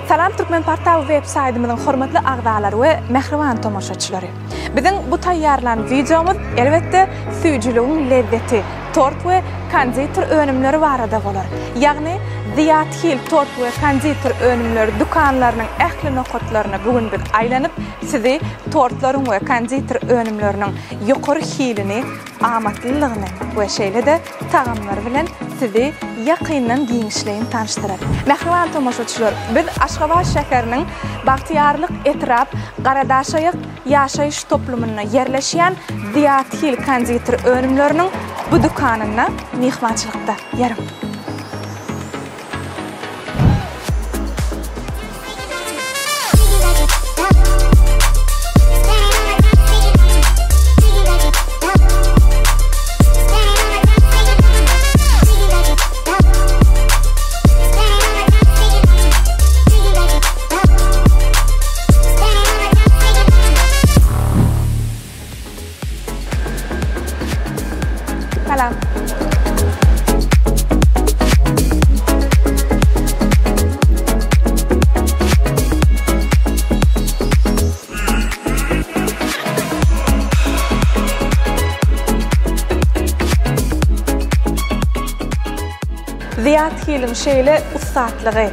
Salam Türkmen Portal web-saytymyzyň hormatly agdalary we mehriban tomoşaçylary. Biziň bu taýýarlan videomuz elbetde süýjüligiň lezzeti, tort we konditor önümleri barada bolar. Ýagny Ziyathil tort we konditor önümleri dukanlarynyň ähli nokatlaryna bugün biz aýlanyp sizi tortlaryň we konditor önümleriniň ýokary hilini, amatlylygyny we şeýle-de tagamlary bilen sizi ýakyndan giňişleýin tanıştyrar. Mehriban tomoşaçylar, biz Aşgabat şäheriniň Bagtyarlyk etrap Garadaşaýyk ýaşaýyş toplumyna yerleşýän Ziyathil konditor önümleriniň bu dukanyna mehmançylykda ýerim. Salam. Ziyathilin şeýle ustatlygy,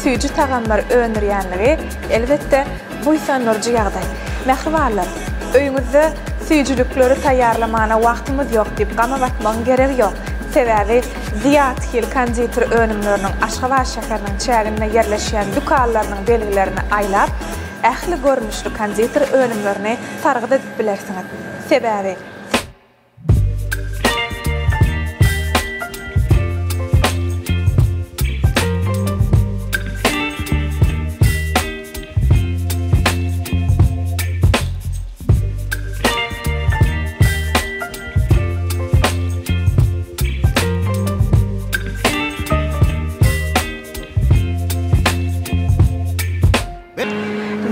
süýji tagamlar öňürýänligi elbetde buýsanlarjy ýagdaý. Mehribanlar, öýüňizde süýjülükleri taýýarlamana wagtymyz ýok diýip gama batmagyň geregi ýok. Sebäbi Ziyathil konditor önümleriniň Aşgabat şäheriniň çäginde yerleşýän dukanlarynyň belgilerini aýlap, ähli görnüşli konditor önümlerini targyd edip bilersiňiz. Sebäbi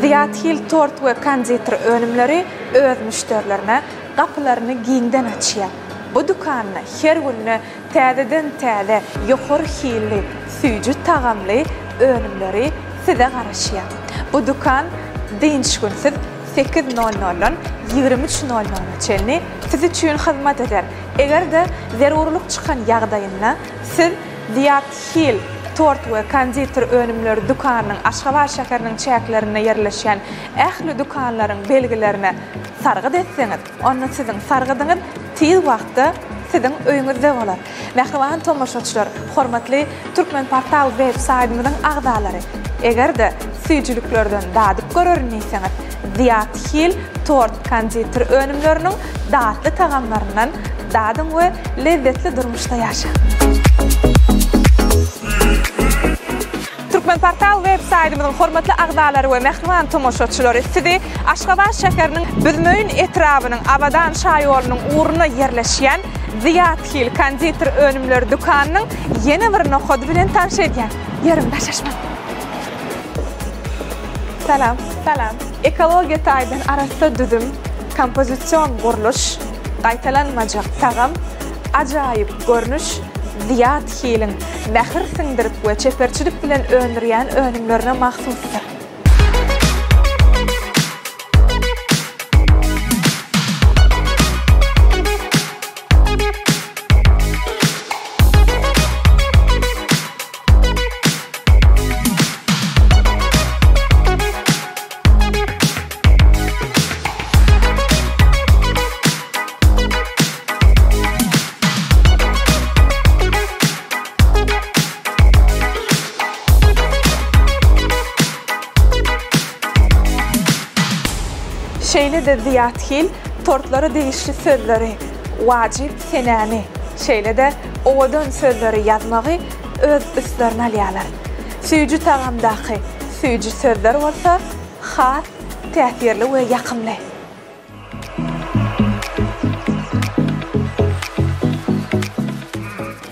Ziyathil tort we konditor önümleri öz müşterilerine gapylaryny giňden açýar. Bu dukanyny her günü täzeden-täze ýokary hilli, süýji tagamly önümleri size garaşýar. Bu dukan dinç günsiz 8:00-dan 23:00-çenli siz üçin hyzmat eder. Egerde zerurluk çykan ýagdaýynda siz Ziyathil tort we konditor önümleri dukanynyň Aşgabat şäheriniň çäklerine yerleşýän ähli dukanlaryň belgilerini sargyd etseňiz, onda siziň sargydyňyz tiz wagtda siziň öýüňizde bolar. Mehriban tomoşaçylar, hormatly Türkmen Portal web-saytymyzyň agdalary, egerde süýjülüklerden dadyp görürniňiz, Ziyathil tort konditor önümleriniň datly tagamlaryndan dadyň we lezzetli durmuşda ýaşa. Türkmen Portal web-saytymyzyň hormatly agdalary we mehriban tomoşaçylary, sizi Aşgabat şäheriniň Büzmöýün etrabynyň Abadan şaýolunyň uğruna yerleşýän Ziyathil konditor önümleri dukanynyň ýene bir nokady bilen tanış edýän. Ýerimde şaşma. Salam, salam. Ekologiýa taýdan arasynda düzüm, kompozisiýon guruluş, gaýtalanmajak tagam, ajaýyp görnüş, Ziyathilin mähir siňdirip we çeperçilik bilen öňürýän önümlerine mahsusdur. Şeýle-de Ziyathil tortlary değişli sözleri, wajyp senäni, şeýle-de owadan sözleri ýazmagy öz üstlerine alýarlar. Süýji tagamdaky süýji sözler bolsa, has, täsirli we ýakymly.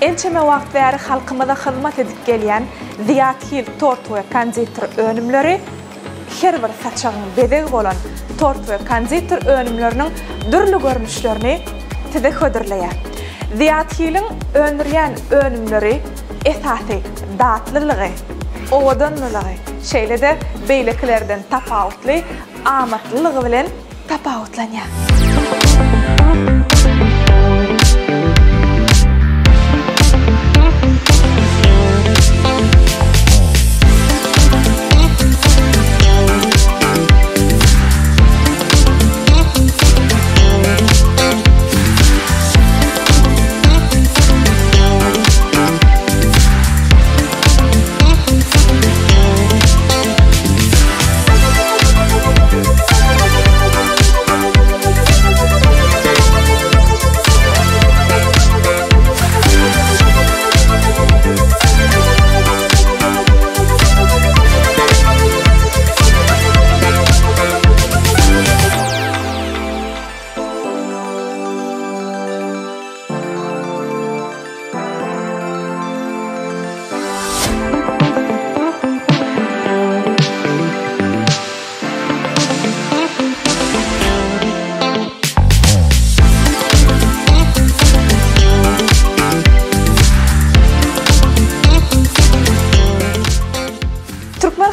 Ençeme wagt bäri halkymyza hyzmat edip gelýän Ziyathil tort we konditor önümleri her bir saçagyň bedegi bolan tort ve konditor önümlerinin dürlü görünüşlerini size hödürleýär. Ziyathilin öňürýän önümleri esasy datlylygy, owadanlylygy, şeýle de beýleklerden tapawutly, amatlylygy bilen tapawutlanýar.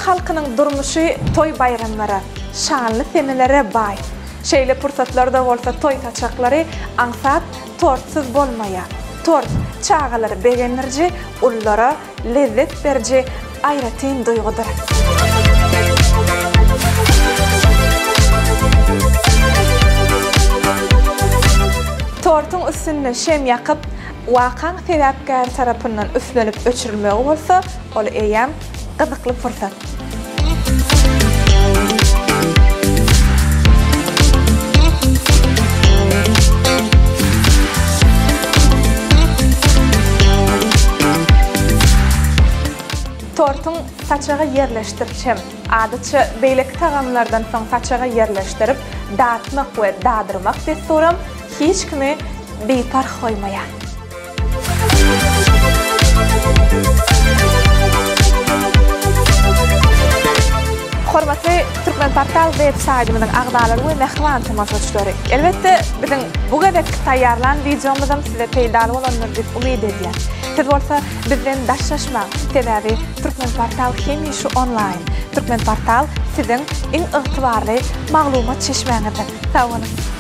Halkynyň durmuşy toy bayramlara, şanly senelere bay. Şeýle pursatlarda bolsa toy taçaklary aňsat tortsuz bolmaýar. Tort çağalar begenirji, ullara lezzet berji aýratyn duýgudyr. Tortuň üstüne şem ýakyp, wakaň sebäpkär tarapyndan üflenip öçürilmegi bolsa, ol eýem gyzykly fursat. Tortuň saçaga yerleşdirçem, adyça beýlek tagamlardan soň saçaga yerleşdirip, datmak we dadyrmak desturam hiç kimi beýpar goýmaýar. Hormatly Türkmenportal web saýtymyzyň agdalary we mehman tamaşaçylary. Elbetde biziň bu gedek taýýarlan videomyzdan size peýdaly bolanlar diýip umyd edýär. Siz bolsa bizden daşlaşmak, sebäbi Türkmenportal hem işi online. Türkmenportal siziň iň ygtybarly maglumat çeşmeňizdir. Sag bolun.